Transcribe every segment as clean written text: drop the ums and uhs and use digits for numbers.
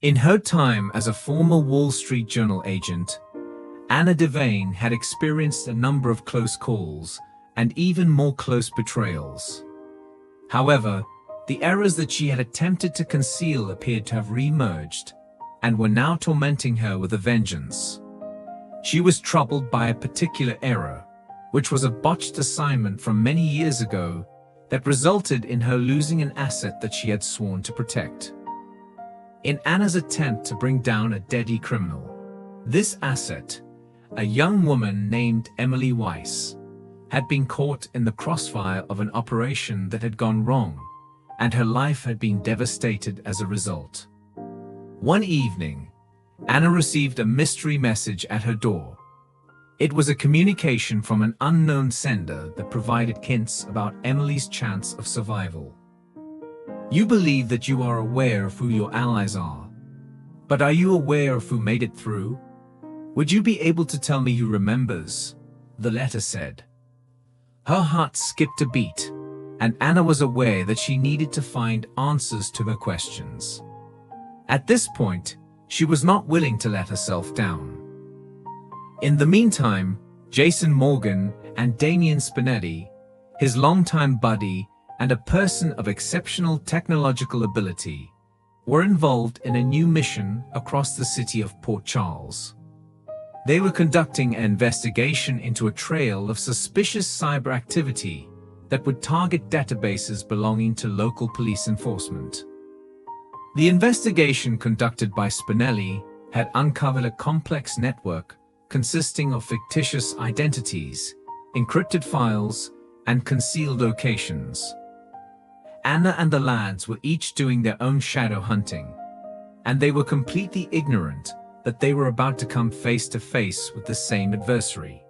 In her time as a former Wall Street Journal agent, Anna Devane had experienced a number of close calls and even more close betrayals. However, the errors that she had attempted to conceal appeared to have re-emerged and were now tormenting her with a vengeance. She was troubled by a particular error, which was a botched assignment from many years ago that resulted in her losing an asset that she had sworn to protect. In Anna's attempt to bring down a deadly criminal, this asset, a young woman named Emily Weiss, had been caught in the crossfire of an operation that had gone wrong, and her life had been devastated as a result. One evening, Anna received a mystery message at her door. It was a communication from an unknown sender that provided hints about Emily's chance of survival. You believe that you are aware of who your allies are, but are you aware of who made it through? Would you be able to tell me who remembers? The letter said. Her heart skipped a beat, and Anna was aware that she needed to find answers to her questions. At this point, she was not willing to let herself down. In the meantime, Jason Morgan and Damian Spinelli, his longtime buddy and a person of exceptional technological ability, were involved in a new mission across the city of Port Charles. They were conducting an investigation into a trail of suspicious cyber activity that would target databases belonging to local police enforcement. The investigation conducted by Spinelli had uncovered a complex network consisting of fictitious identities, encrypted files, and concealed locations. Anna and the lads were each doing their own shadow hunting, and they were completely ignorant that they were about to come face to face with the same adversary.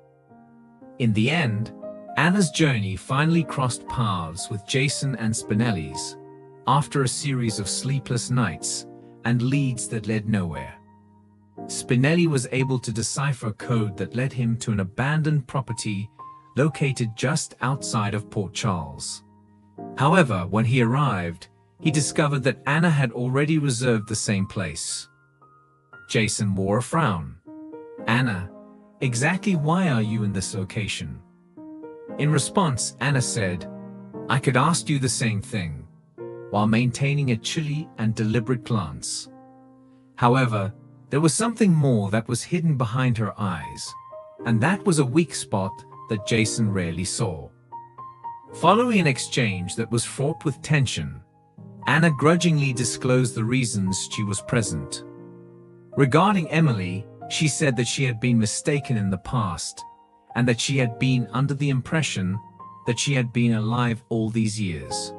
In the end, Anna's journey finally crossed paths with Jason and Spinelli's after a series of sleepless nights and leads that led nowhere. Spinelli was able to decipher a code that led him to an abandoned property located just outside of Port Charles. However, when he arrived, he discovered that Anna had already reserved the same place. Jason wore a frown. Anna, exactly why are you in this location? In response, Anna said, I could ask you the same thing, while maintaining a chilly and deliberate glance. However, there was something more that was hidden behind her eyes, and that was a weak spot that Jason rarely saw. Following an exchange that was fraught with tension, Anna grudgingly disclosed the reasons she was present. Regarding Emily, she said that she had been mistaken in the past, and that she had been under the impression that she had been alive all these years.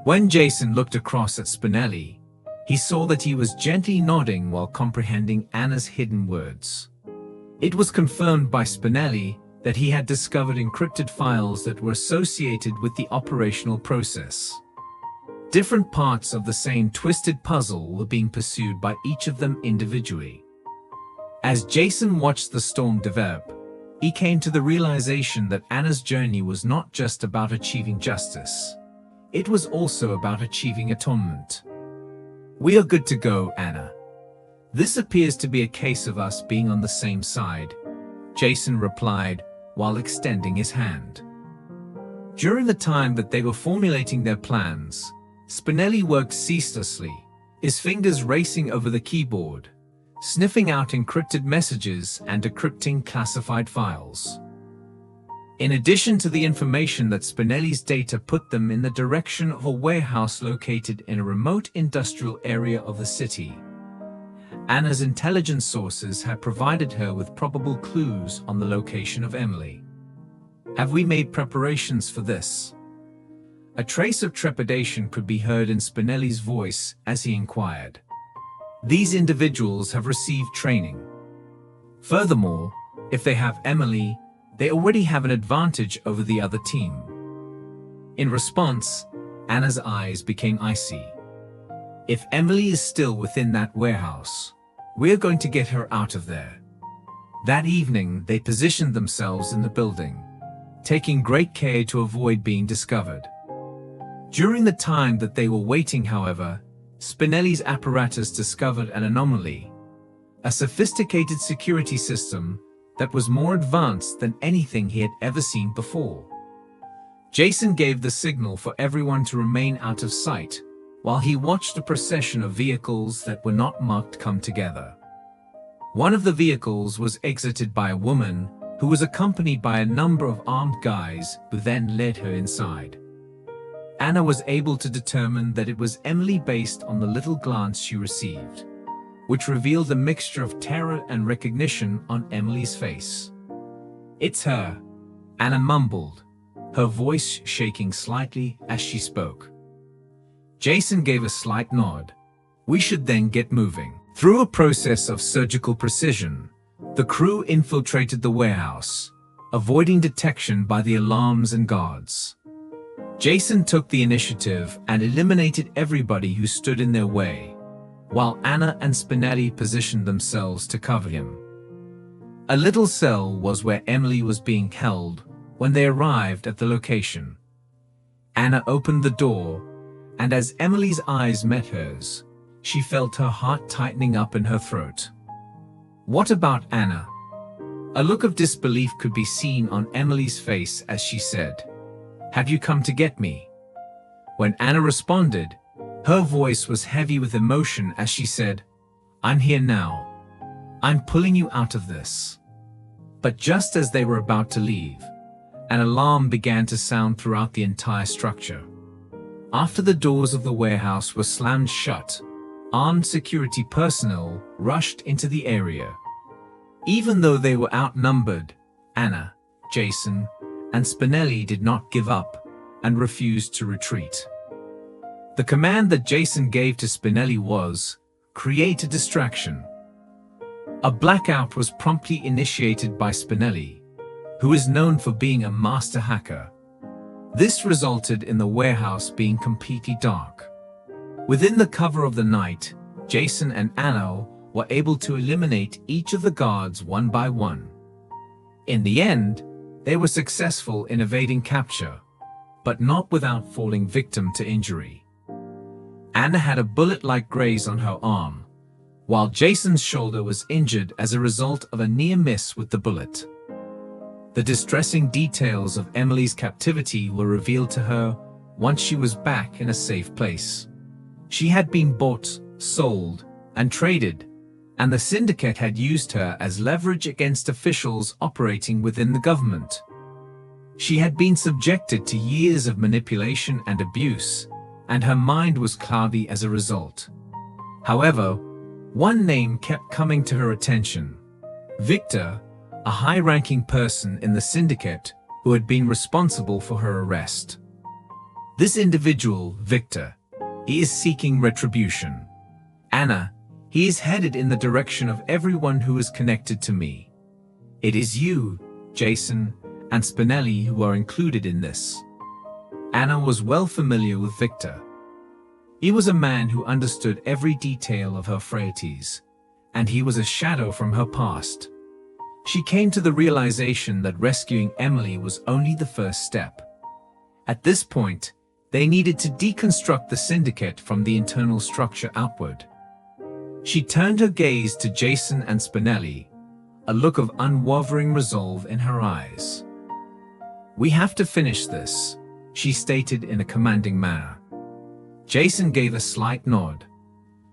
When Jason looked across at Spinelli, he saw that he was gently nodding while comprehending Anna's hidden words. It was confirmed by Spinelli that he had discovered encrypted files that were associated with the operational process. Different parts of the same twisted puzzle were being pursued by each of them individually. As Jason watched the storm develop, he came to the realization that Anna's journey was not just about achieving justice. It was also about achieving atonement. We are good to go, Anna. This appears to be a case of us being on the same side, Jason replied while extending his hand. During the time that they were formulating their plans, Spinelli worked ceaselessly, his fingers racing over the keyboard, sniffing out encrypted messages and decrypting classified files. In addition to the information that Spinelli's data put them in the direction of a warehouse located in a remote industrial area of the city, Anna's intelligence sources had provided her with probable clues on the location of Emily. Have we made preparations for this? A trace of trepidation could be heard in Spinelli's voice as he inquired. These individuals have received training. Furthermore, if they have Emily, they already have an advantage over the other team. In response, Anna's eyes became icy. If Emily is still within that warehouse, we're going to get her out of there. That evening, they positioned themselves in the building, taking great care to avoid being discovered. During the time that they were waiting, however, Spinelli's apparatus discovered an anomaly, a sophisticated security system that was more advanced than anything he had ever seen before. Jason gave the signal for everyone to remain out of sight while he watched a procession of vehicles that were not marked come together. One of the vehicles was exited by a woman who was accompanied by a number of armed guys who then led her inside. Anna was able to determine that it was Emily based on the little glance she received, which revealed a mixture of terror and recognition on Emily's face. "It's her," Anna mumbled, her voice shaking slightly as she spoke. Jason gave a slight nod. "We should then get moving." Through a process of surgical precision, the crew infiltrated the warehouse, avoiding detection by the alarms and guards. Jason took the initiative and eliminated everybody who stood in their way, while Anna and Spinelli positioned themselves to cover him. A little cell was where Emily was being held when they arrived at the location. Anna opened the door, and as Emily's eyes met hers, she felt her heart tightening up in her throat. "What about Anna?" A look of disbelief could be seen on Emily's face as she said, "Have you come to get me?" When Anna responded, her voice was heavy with emotion as she said, "I'm here now. I'm pulling you out of this." But just as they were about to leave, an alarm began to sound throughout the entire structure. After the doors of the warehouse were slammed shut, armed security personnel rushed into the area. Even though they were outnumbered, Anna, Jason, and Spinelli did not give up and refused to retreat. The command that Jason gave to Spinelli was, "Create a distraction." A blackout was promptly initiated by Spinelli, who is known for being a master hacker. This resulted in the warehouse being completely dark. Within the cover of the night, Jason and Anna were able to eliminate each of the guards one by one. In the end, they were successful in evading capture, but not without falling victim to injury. Anna had a bullet-like graze on her arm, while Jason's shoulder was injured as a result of a near miss with the bullet. The distressing details of Emily's captivity were revealed to her once she was back in a safe place. She had been bought, sold, and traded, and the syndicate had used her as leverage against officials operating within the government. She had been subjected to years of manipulation and abuse, and her mind was cloudy as a result. However, one name kept coming to her attention: Victor, a high-ranking person in the syndicate who had been responsible for her arrest. This individual, Victor, he is seeking retribution. Anna, he is headed in the direction of everyone who is connected to me. It is you, Jason, and Spinelli who are included in this. Anna was well familiar with Victor. He was a man who understood every detail of her frailties, and he was a shadow from her past. She came to the realization that rescuing Emily was only the first step. At this point, they needed to deconstruct the syndicate from the internal structure outward. She turned her gaze to Jason and Spinelli, a look of unwavering resolve in her eyes. "We have to finish this," she stated in a commanding manner. Jason gave a slight nod.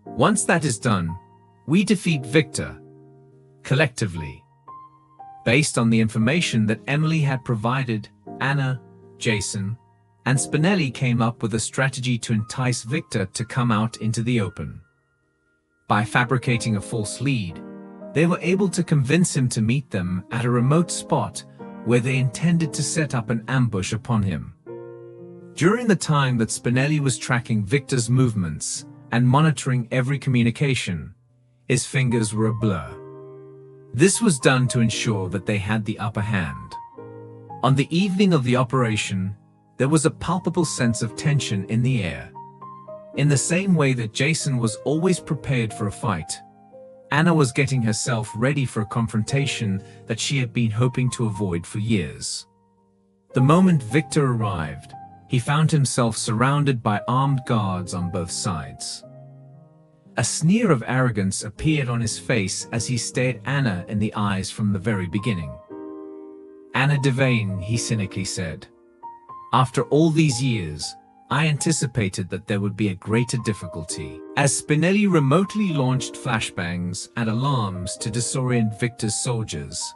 "Once that is done, we defeat Victor. Collectively." Based on the information that Emily had provided, Anna, Jason, and Spinelli came up with a strategy to entice Victor to come out into the open. By fabricating a false lead, they were able to convince him to meet them at a remote spot where they intended to set up an ambush upon him. During the time that Spinelli was tracking Victor's movements and monitoring every communication, his fingers were a blur. This was done to ensure that they had the upper hand. On the evening of the operation, there was a palpable sense of tension in the air. In the same way that Jason was always prepared for a fight, Anna was getting herself ready for a confrontation that she had been hoping to avoid for years. The moment Victor arrived, he found himself surrounded by armed guards on both sides. A sneer of arrogance appeared on his face as he stared Anna in the eyes from the very beginning. "Anna Devane," he cynically said. "After all these years, I anticipated that there would be a greater difficulty." As Spinelli remotely launched flashbangs and alarms to disorient Victor's soldiers,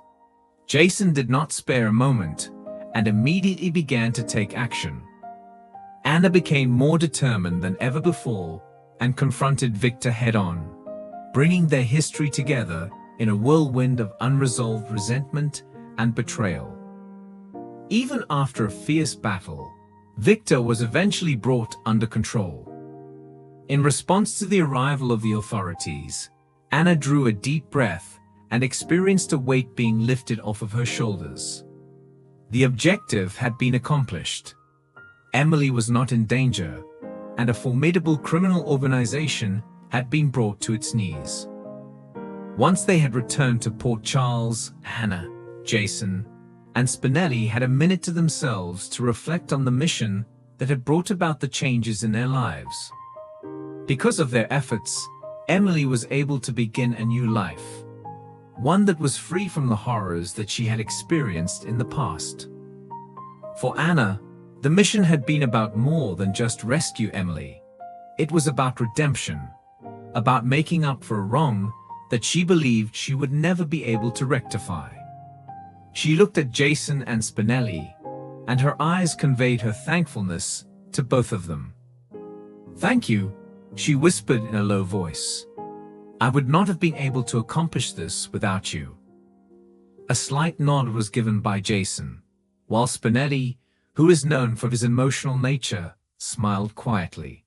Jason did not spare a moment and immediately began to take action. Anna became more determined than ever before and confronted Victor head-on, bringing their history together in a whirlwind of unresolved resentment and betrayal. Even after a fierce battle, Victor was eventually brought under control. In response to the arrival of the authorities, Anna drew a deep breath and experienced a weight being lifted off of her shoulders. The objective had been accomplished. Emily was not in danger, and a formidable criminal organization had been brought to its knees. Once they had returned to Port Charles, Anna, Jason, and Spinelli had a minute to themselves to reflect on the mission that had brought about the changes in their lives. Because of their efforts, Emily was able to begin a new life, one that was free from the horrors that she had experienced in the past. For Anna, the mission had been about more than just rescue Emily. It was about redemption, about making up for a wrong that she believed she would never be able to rectify. She looked at Jason and Spinelli, and her eyes conveyed her thankfulness to both of them. "Thank you," she whispered in a low voice. "I would not have been able to accomplish this without you." A slight nod was given by Jason, while Spinelli, who is known for his emotional nature, smiled quietly.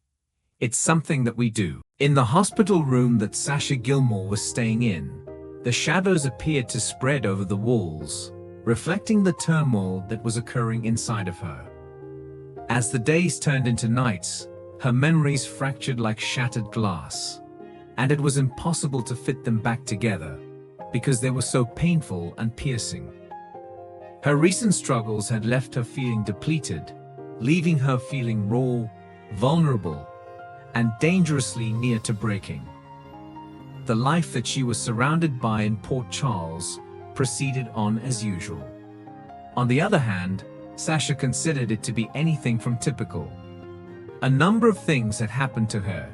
"It's something that we do." In the hospital room that Sasha Gilmore was staying in, the shadows appeared to spread over the walls, reflecting the turmoil that was occurring inside of her. As the days turned into nights, her memories fractured like shattered glass, and it was impossible to fit them back together because they were so painful and piercing. Her recent struggles had left her feeling depleted, leaving her feeling raw, vulnerable, and dangerously near to breaking. The life that she was surrounded by in Port Charles proceeded on as usual. On the other hand, Sasha considered it to be anything from typical. A number of things had happened to her.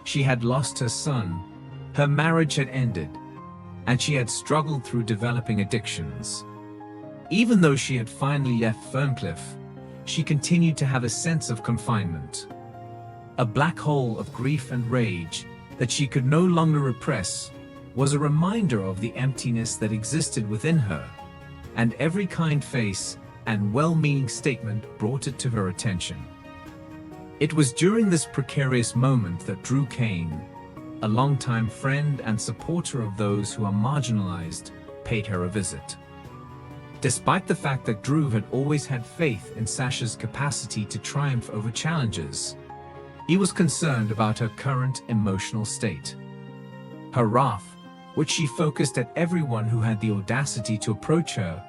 She had lost her son, her marriage had ended, and she had struggled through developing addictions. Even though she had finally left Ferncliff, she continued to have a sense of confinement. A black hole of grief and rage that she could no longer repress was a reminder of the emptiness that existed within her, and every kind face and well-meaning statement brought it to her attention. It was during this precarious moment that Drew Kane, a longtime friend and supporter of those who are marginalized, paid her a visit. Despite the fact that Drew had always had faith in Sasha's capacity to triumph over challenges, he was concerned about her current emotional state. Her wrath, which she focused at everyone who had the audacity to approach her,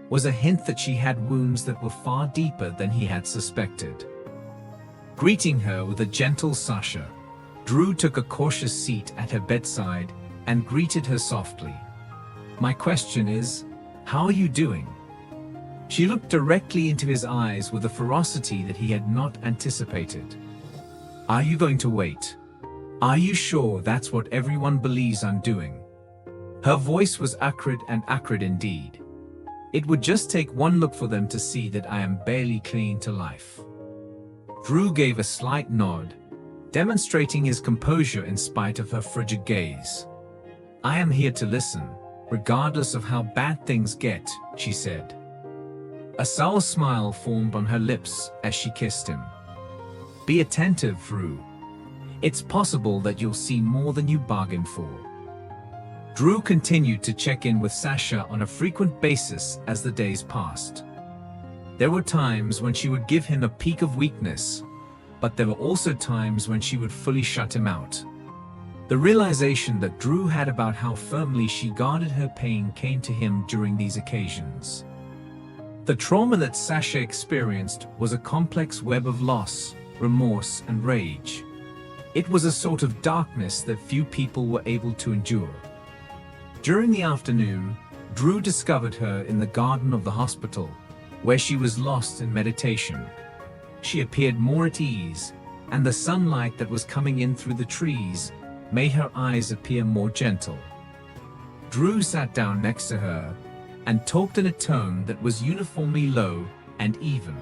was a hint that she had wounds that were far deeper than he had suspected. Greeting her with a gentle "Sasha," Drew took a cautious seat at her bedside and greeted her softly. "My question is, how are you doing?" She looked directly into his eyes with a ferocity that he had not anticipated. "Are you going to wait? Are you sure that's what everyone believes I'm doing?" Her voice was acrid, and acrid indeed. "It would just take one look for them to see that I am barely clinging to life." Drew gave a slight nod, demonstrating his composure in spite of her frigid gaze. "I am here to listen, regardless of how bad things get," she said. A sour smile formed on her lips as she kissed him. "Be attentive, Drew. It's possible that you'll see more than you bargained for." Drew continued to check in with Sasha on a frequent basis as the days passed. There were times when she would give him a peek of weakness, but there were also times when she would fully shut him out. The realization that Drew had about how firmly she guarded her pain came to him during these occasions. The trauma that Sasha experienced was a complex web of loss, remorse, and rage. It was a sort of darkness that few people were able to endure. During the afternoon, Drew discovered her in the garden of the hospital, where she was lost in meditation. She appeared more at ease, and the sunlight that was coming in through the trees made her eyes appear more gentle. Drew sat down next to her and talked in a tone that was uniformly low and even.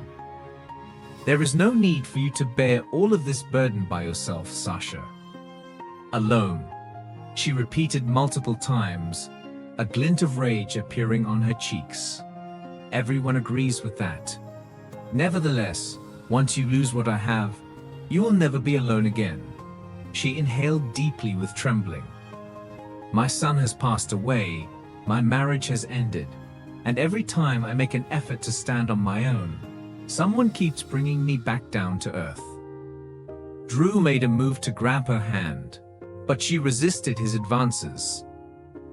"There is no need for you to bear all of this burden by yourself, Sasha." "Alone," she repeated multiple times, a glint of rage appearing on her cheeks. "Everyone agrees with that. Nevertheless, once you lose what I have, you will never be alone again." She inhaled deeply with trembling. "My son has passed away, my marriage has ended, and every time I make an effort to stand on my own, someone keeps bringing me back down to earth." Drew made a move to grab her hand, but she resisted his advances.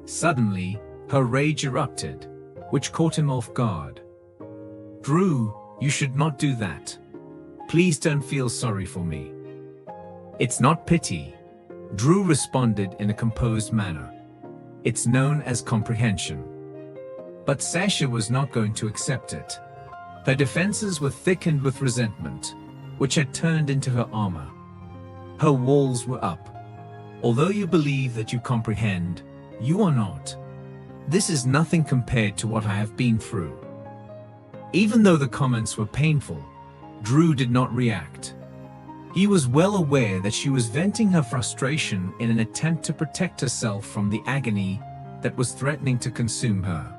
Suddenly, her rage erupted, which caught him off guard. "Drew, you should not do that. Please don't feel sorry for me." "It's not pity," Drew responded in a composed manner. "It's known as comprehension." But Sasha was not going to accept it. Her defenses were thickened with resentment, which had turned into her armor. Her walls were up. "Although you believe that you comprehend, you are not. This is nothing compared to what I have been through." Even though the comments were painful, Drew did not react. He was well aware that she was venting her frustration in an attempt to protect herself from the agony that was threatening to consume her.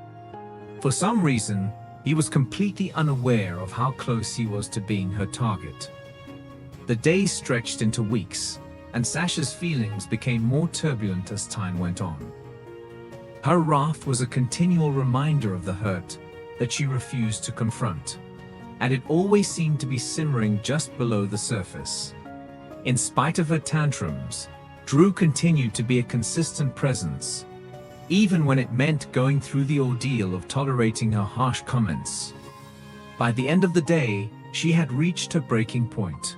For some reason, he was completely unaware of how close he was to being her target. The days stretched into weeks, and Sasha's feelings became more turbulent as time went on. Her wrath was a continual reminder of the hurt that she refused to confront, and it always seemed to be simmering just below the surface. In spite of her tantrums, Drew continued to be a consistent presence, even when it meant going through the ordeal of tolerating her harsh comments. By the end of the day, she had reached her breaking point.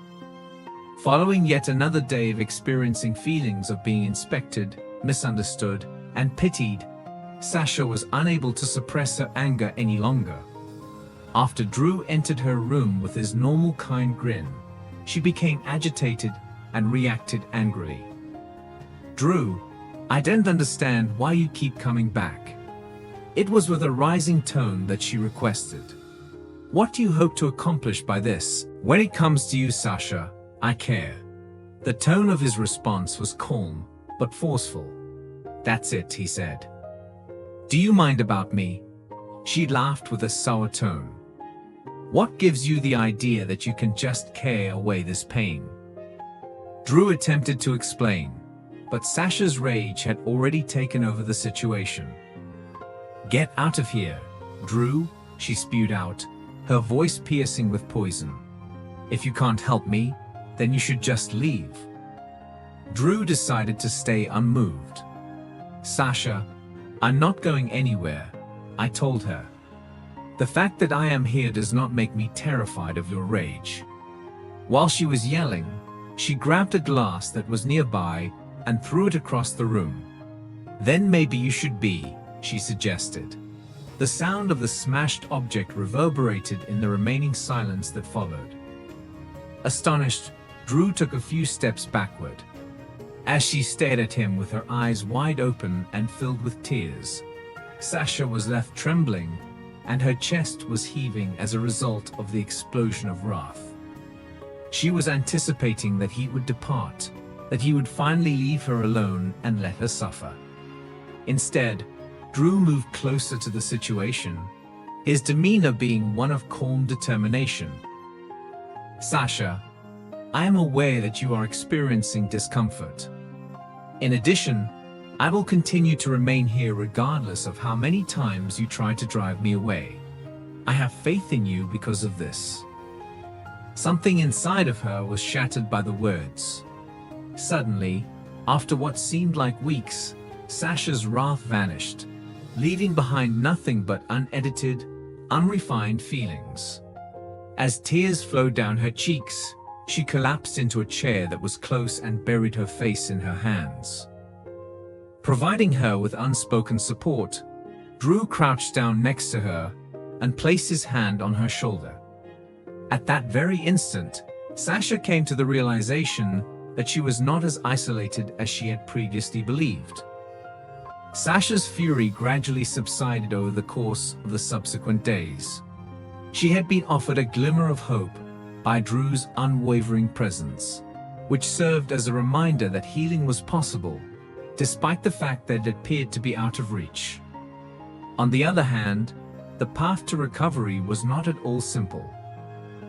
Following yet another day of experiencing feelings of being inspected, misunderstood, and pitied, Sasha was unable to suppress her anger any longer. After Drew entered her room with his normal kind grin, she became agitated and reacted angrily. "Drew, I don't understand why you keep coming back." It was with a rising tone that she requested. "What do you hope to accomplish by this? When it comes to you, Sasha, I care." The tone of his response was calm, but forceful. "That's it," he said. "Do you mind about me?" She laughed with a sour tone. "What gives you the idea that you can just care away this pain?" Drew attempted to explain, but Sasha's rage had already taken over the situation. "Get out of here, Drew," she spewed out, her voice piercing with poison. "If you can't help me, then you should just leave." Drew decided to stay unmoved. "Sasha, I'm not going anywhere," I told her. "The fact that I am here does not make me terrified of your rage." While she was yelling, she grabbed a glass that was nearby and threw it across the room. "Then maybe you should be," she suggested. The sound of the smashed object reverberated in the remaining silence that followed. Astonished, Drew took a few steps backward. As she stared at him with her eyes wide open and filled with tears, Sasha was left trembling, and her chest was heaving as a result of the explosion of wrath. She was anticipating that he would depart, that he would finally leave her alone and let her suffer. Instead, Drew moved closer to the situation, his demeanor being one of calm determination. "Sasha, I am aware that you are experiencing discomfort. In addition, I will continue to remain here regardless of how many times you try to drive me away. I have faith in you because of this." Something inside of her was shattered by the words. Suddenly, after what seemed like weeks, Sasha's wrath vanished, leaving behind nothing but unedited, unrefined feelings. As tears flowed down her cheeks, she collapsed into a chair that was close and buried her face in her hands. Providing her with unspoken support, Drew crouched down next to her and placed his hand on her shoulder. At that very instant, Sasha came to the realization that she was not as isolated as she had previously believed. Sasha's fury gradually subsided over the course of the subsequent days. She had been offered a glimmer of hope by Drew's unwavering presence, which served as a reminder that healing was possible, despite the fact that it appeared to be out of reach. On the other hand, the path to recovery was not at all simple.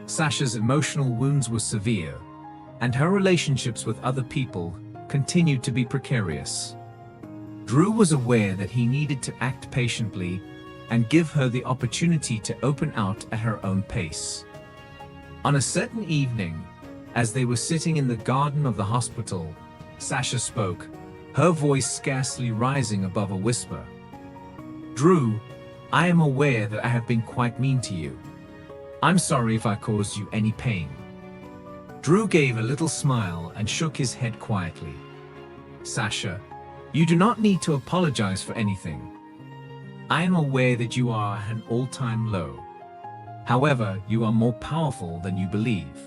Sasha's emotional wounds were severe, and her relationships with other people continued to be precarious. Drew was aware that he needed to act patiently and give her the opportunity to open out at her own pace. On a certain evening, as they were sitting in the garden of the hospital, Sasha spoke, her voice scarcely rising above a whisper. "Drew, I am aware that I have been quite mean to you. I'm sorry if I caused you any pain." Drew gave a little smile and shook his head quietly. "Sasha, you do not need to apologize for anything. I am aware that you are at an all-time low. However, you are more powerful than you believe."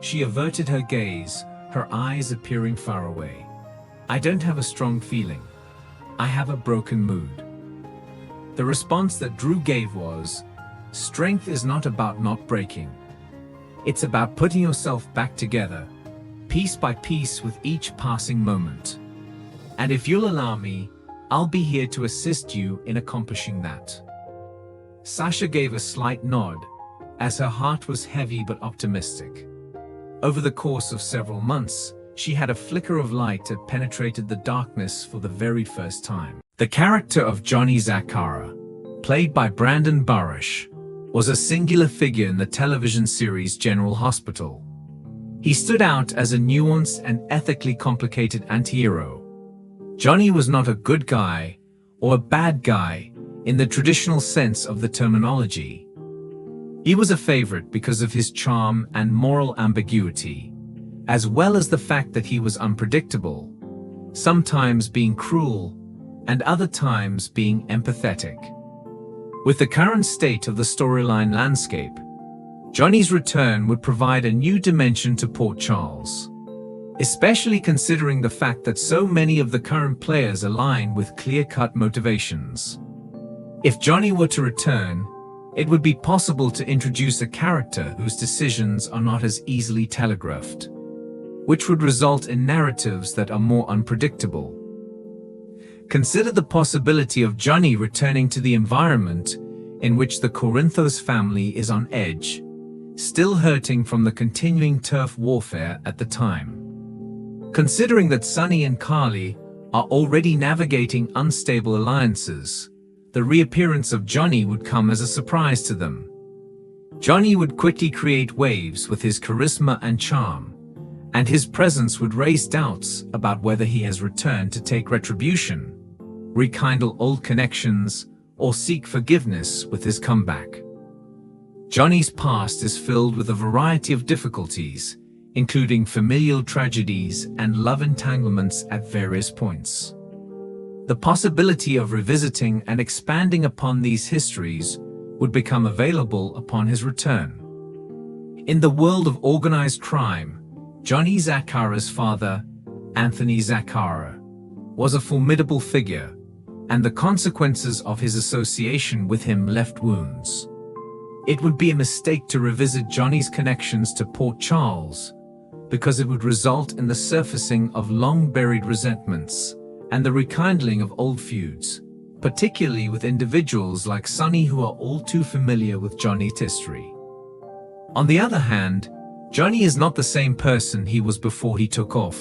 She averted her gaze, her eyes appearing far away. "I don't have a strong feeling. I have a broken mood." The response that Drew gave was, "Strength is not about not breaking. It's about putting yourself back together, piece by piece with each passing moment. And if you'll allow me, I'll be here to assist you in accomplishing that." Sasha gave a slight nod, as her heart was heavy but optimistic. Over the course of several months, she had a flicker of light that penetrated the darkness for the very first time. The character of Johnny Zakara, played by Brandon Barash, was a singular figure in the television series General Hospital. He stood out as a nuanced and ethically complicated anti-hero. Johnny was not a good guy or a bad guy in the traditional sense of the terminology. He was a favorite because of his charm and moral ambiguity, as well as the fact that he was unpredictable, sometimes being cruel and other times being empathetic. With the current state of the storyline landscape, Johnny's return would provide a new dimension to Port Charles, especially considering the fact that so many of the current players align with clear-cut motivations. If Johnny were to return, it would be possible to introduce a character whose decisions are not as easily telegraphed, which would result in narratives that are more unpredictable. Consider the possibility of Johnny returning to the environment in which the Corinthos family is on edge, still hurting from the continuing turf warfare at the time. Considering that Sonny and Carly are already navigating unstable alliances, the reappearance of Johnny would come as a surprise to them. Johnny would quickly create waves with his charisma and charm, and his presence would raise doubts about whether he has returned to take retribution, rekindle old connections, or seek forgiveness with his comeback. Johnny's past is filled with a variety of difficulties, including familial tragedies and love entanglements at various points. The possibility of revisiting and expanding upon these histories would become available upon his return. In the world of organized crime, Johnny Zakara's father, Anthony Zakara, was a formidable figure, and the consequences of his association with him left wounds. It would be a mistake to revisit Johnny's connections to Port Charles, because it would result in the surfacing of long-buried resentments and the rekindling of old feuds, particularly with individuals like Sonny who are all too familiar with Johnny's history. On the other hand, Johnny is not the same person he was before he took off.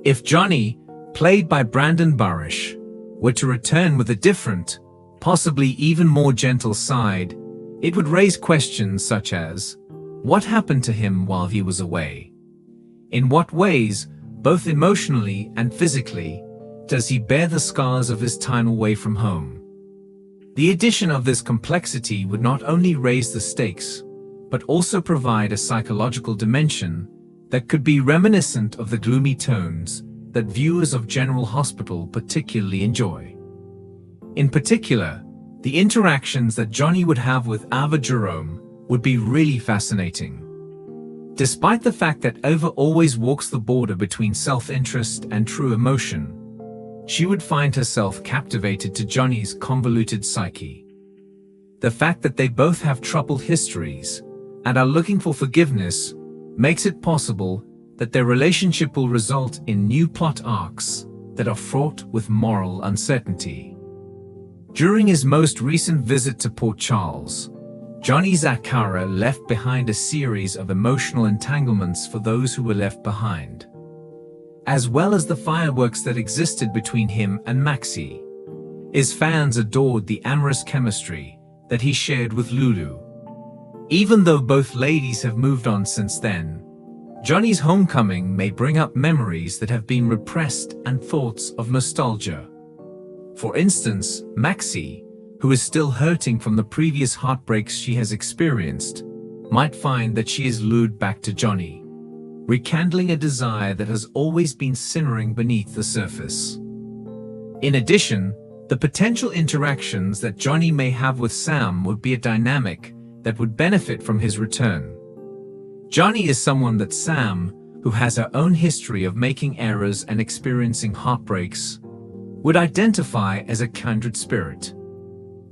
If Johnny, played by Brandon Barash, were to return with a different, possibly even more gentle side, it would raise questions such as, what happened to him while he was away? In what ways, both emotionally and physically, does he bear the scars of his time away from home? The addition of this complexity would not only raise the stakes, but also provide a psychological dimension that could be reminiscent of the gloomy tones that viewers of General Hospital particularly enjoy. In particular, the interactions that Johnny would have with Ava Jerome would be really fascinating. Despite the fact that Ava always walks the border between self-interest and true emotion, she would find herself captivated to Johnny's convoluted psyche. The fact that they both have troubled histories and are looking for forgiveness makes it possible that their relationship will result in new plot arcs that are fraught with moral uncertainty. During his most recent visit to Port Charles, Johnny Zakara left behind a series of emotional entanglements for those who were left behind, as well as the fireworks that existed between him and Maxie. His fans adored the amorous chemistry that he shared with Lulu. Even though both ladies have moved on since then, Johnny's homecoming may bring up memories that have been repressed and thoughts of nostalgia. For instance, Maxie, who is still hurting from the previous heartbreaks she has experienced, might find that she is lured back to Johnny, rekindling a desire that has always been simmering beneath the surface. In addition, the potential interactions that Johnny may have with Sam would be a dynamic that would benefit from his return. Johnny is someone that Sam, who has her own history of making errors and experiencing heartbreaks, would identify as a kindred spirit.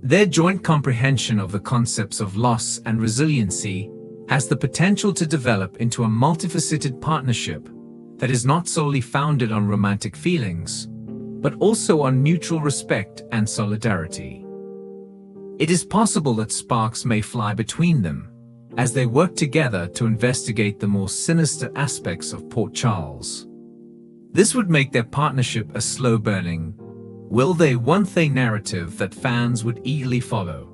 Their joint comprehension of the concepts of loss and resiliency has the potential to develop into a multifaceted partnership that is not solely founded on romantic feelings, but also on mutual respect and solidarity. It is possible that sparks may fly between them as they work together to investigate the more sinister aspects of Port Charles. This would make their partnership a slow-burning, will-they-won't-they narrative that fans would eagerly follow.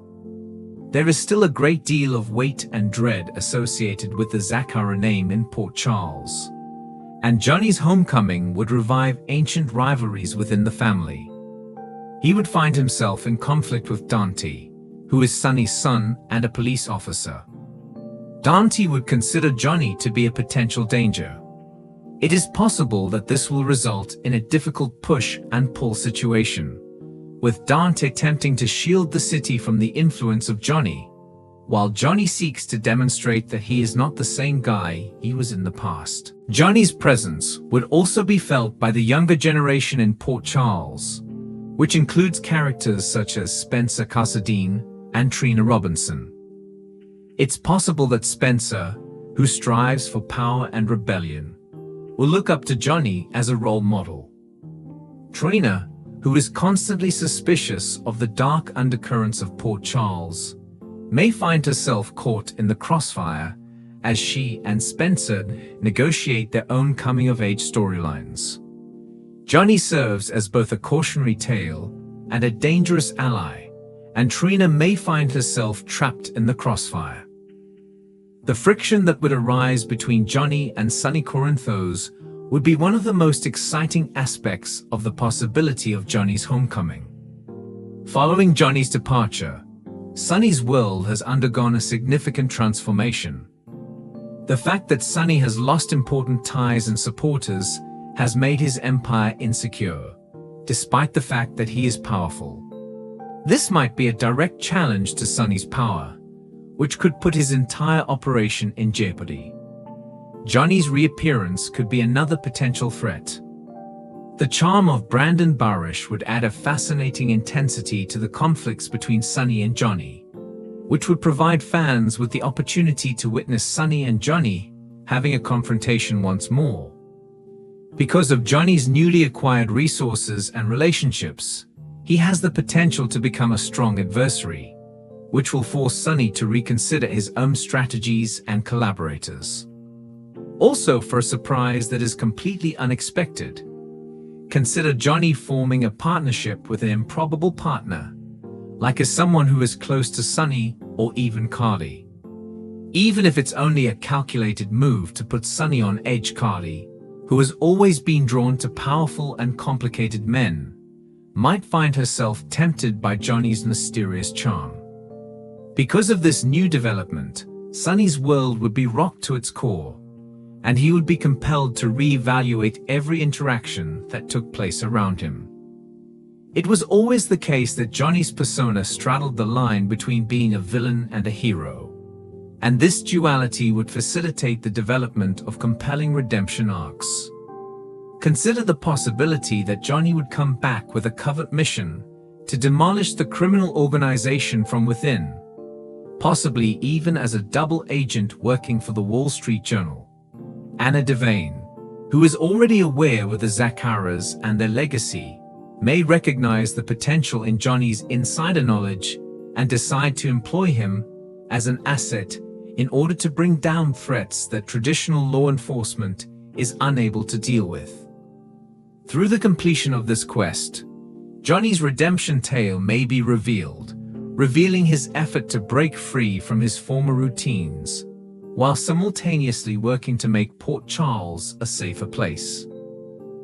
There is still a great deal of weight and dread associated with the Zakara name in Port Charles, and Johnny's homecoming would revive ancient rivalries within the family. He would find himself in conflict with Dante, who is Sonny's son and a police officer. Dante would consider Johnny to be a potential danger. It is possible that this will result in a difficult push and pull situation, with Dante attempting to shield the city from the influence of Johnny, while Johnny seeks to demonstrate that he is not the same guy he was in the past. Johnny's presence would also be felt by the younger generation in Port Charles, which includes characters such as Spencer Cassadine and Trina Robinson. It's possible that Spencer, who strives for power and rebellion, will look up to Johnny as a role model. Trina, who is constantly suspicious of the dark undercurrents of Port Charles, may find herself caught in the crossfire as she and Spencer negotiate their own coming-of-age storylines. Johnny serves as both a cautionary tale and a dangerous ally, and Trina may find herself trapped in the crossfire. The friction that would arise between Johnny and Sonny Corinthos would be one of the most exciting aspects of the possibility of Johnny's homecoming. Following Johnny's departure, Sonny's world has undergone a significant transformation. The fact that Sonny has lost important ties and supporters has made his empire insecure, despite the fact that he is powerful. This might be a direct challenge to Sonny's power, which could put his entire operation in jeopardy. Johnny's reappearance could be another potential threat. The charm of Brandon Barish would add a fascinating intensity to the conflicts between Sonny and Johnny, which would provide fans with the opportunity to witness Sonny and Johnny having a confrontation once more. Because of Johnny's newly acquired resources and relationships, he has the potential to become a strong adversary, which will force Sonny to reconsider his own strategies and collaborators. Also, for a surprise that is completely unexpected, consider Johnny forming a partnership with an improbable partner, like as someone who is close to Sonny or even Carly. Even if it's only a calculated move to put Sonny on edge, Carly, who has always been drawn to powerful and complicated men, might find herself tempted by Johnny's mysterious charm. Because of this new development, Sunny's world would be rocked to its core, and he would be compelled to reevaluate every interaction that took place around him. It was always the case that Johnny's persona straddled the line between being a villain and a hero, and this duality would facilitate the development of compelling redemption arcs. Consider the possibility that Johnny would come back with a covert mission to demolish the criminal organization from within, possibly even as a double agent working for the Wall Street Journal. Anna Devane, who is already aware with the Zakharas and their legacy, may recognize the potential in Johnny's insider knowledge and decide to employ him as an asset in order to bring down threats that traditional law enforcement is unable to deal with. Through the completion of this quest, Johnny's redemption tale may be revealed, revealing his effort to break free from his former routines, while simultaneously working to make Port Charles a safer place.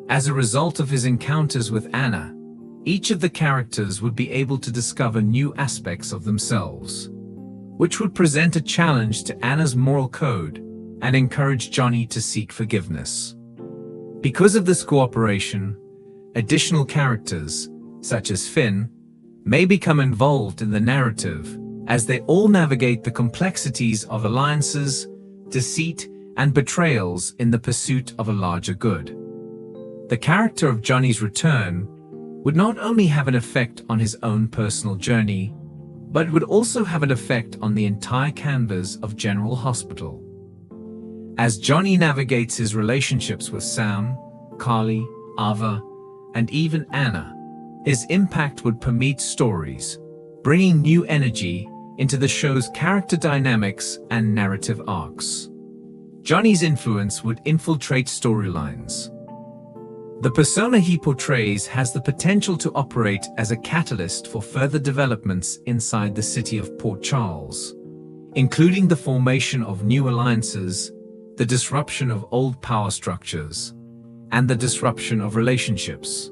As a result of his encounters with Anna, each of the characters would be able to discover new aspects of themselves, which would present a challenge to Anna's moral code and encourage Johnny to seek forgiveness. Because of this cooperation, additional characters, such as Finn, may become involved in the narrative as they all navigate the complexities of alliances, deceit, and betrayals in the pursuit of a larger good. The character of Johnny's return would not only have an effect on his own personal journey, but would also have an effect on the entire canvas of General Hospital. As Johnny navigates his relationships with Sam, Carly, Ava, and even Anna, his impact would permeate stories, bringing new energy into the show's character dynamics and narrative arcs. Johnny's influence would infiltrate storylines. The persona he portrays has the potential to operate as a catalyst for further developments inside the city of Port Charles, including the formation of new alliances, the disruption of old power structures, and the disruption of relationships.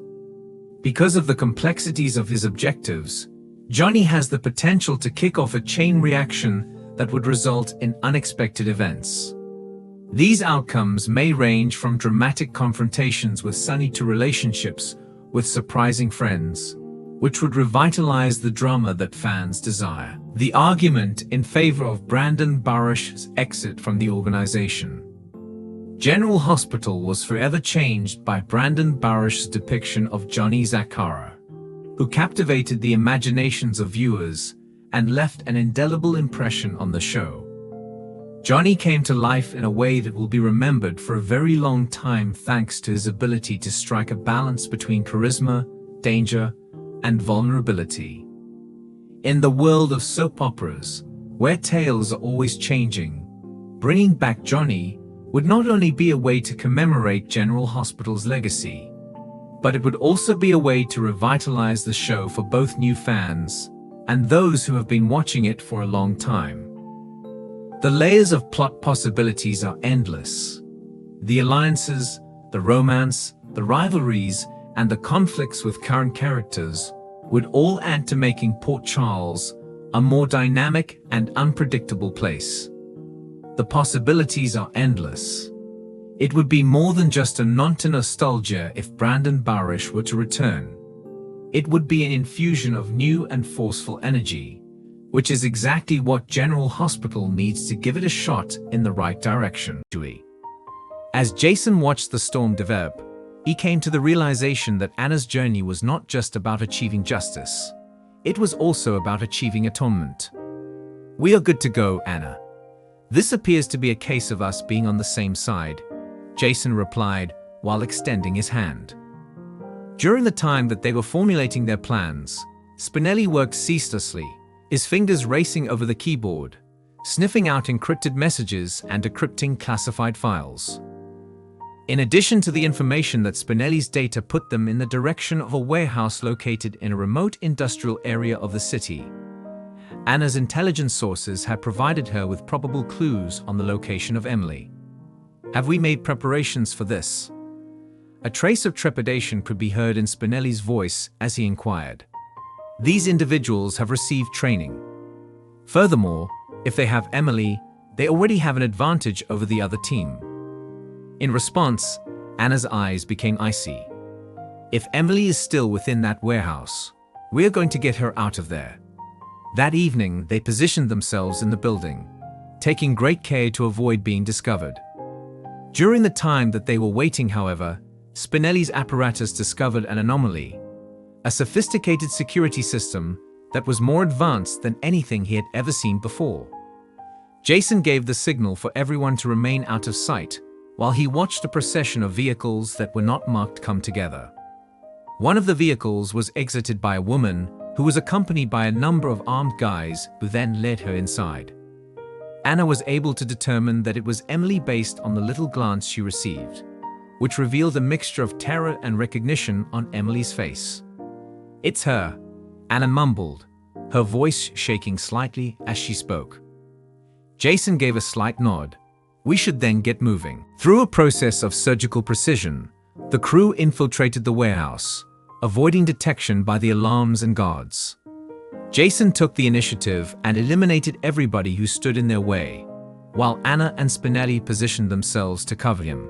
Because of the complexities of his objectives, Johnny has the potential to kick off a chain reaction that would result in unexpected events. These outcomes may range from dramatic confrontations with Sunny to relationships with surprising friends, which would revitalize the drama that fans desire. The argument in favor of Brandon Barasch's exit from the organization. General Hospital was forever changed by Brandon Barasch's depiction of Johnny Zakhara, who captivated the imaginations of viewers and left an indelible impression on the show. Johnny came to life in a way that will be remembered for a very long time thanks to his ability to strike a balance between charisma, danger, and vulnerability. In the world of soap operas, where tales are always changing, bringing back Johnny would not only be a way to commemorate General Hospital's legacy, but it would also be a way to revitalize the show for both new fans and those who have been watching it for a long time. The layers of plot possibilities are endless. The alliances, the romance, the rivalries, and the conflicts with current characters would all add to making Port Charles a more dynamic and unpredictable place. The possibilities are endless. It would be more than just a nod to nostalgia if Brandon Barasch were to return. It would be an infusion of new and forceful energy, which is exactly what General Hospital needs to give it a shot in the right direction. As Jason watched the storm develop, he came to the realization that Anna's journey was not just about achieving justice. It was also about achieving atonement. "We are good to go, Anna. This appears to be a case of us being on the same side," Jason replied while extending his hand. During the time that they were formulating their plans, Spinelli worked ceaselessly, his fingers racing over the keyboard, sniffing out encrypted messages and decrypting classified files. In addition to the information that Spinelli's data put them in the direction of a warehouse located in a remote industrial area of the city, Anna's intelligence sources had provided her with probable clues on the location of Emily. "Have we made preparations for this?" A trace of trepidation could be heard in Spinelli's voice as he inquired. "These individuals have received training. Furthermore, if they have Emily, they already have an advantage over the other team. In response, Anna's eyes became icy. If Emily is still within that warehouse, we're going to get her out of there. That evening, they positioned themselves in the building, taking great care to avoid being discovered. During the time that they were waiting, however, Spinelli's apparatus discovered an anomaly, a sophisticated security system that was more advanced than anything he had ever seen before. Jason gave the signal for everyone to remain out of sight while he watched a procession of vehicles that were not marked come together. One of the vehicles was exited by a woman who was accompanied by a number of armed guys who then led her inside. Anna was able to determine that it was Emily based on the little glance she received, which revealed a mixture of terror and recognition on Emily's face. "It's her," Anna mumbled, her voice shaking slightly as she spoke. Jason gave a slight nod. "We should then get moving." Through a process of surgical precision, the crew infiltrated the warehouse, avoiding detection by the alarms and guards. Jason took the initiative and eliminated everybody who stood in their way, while Anna and Spinelli positioned themselves to cover him.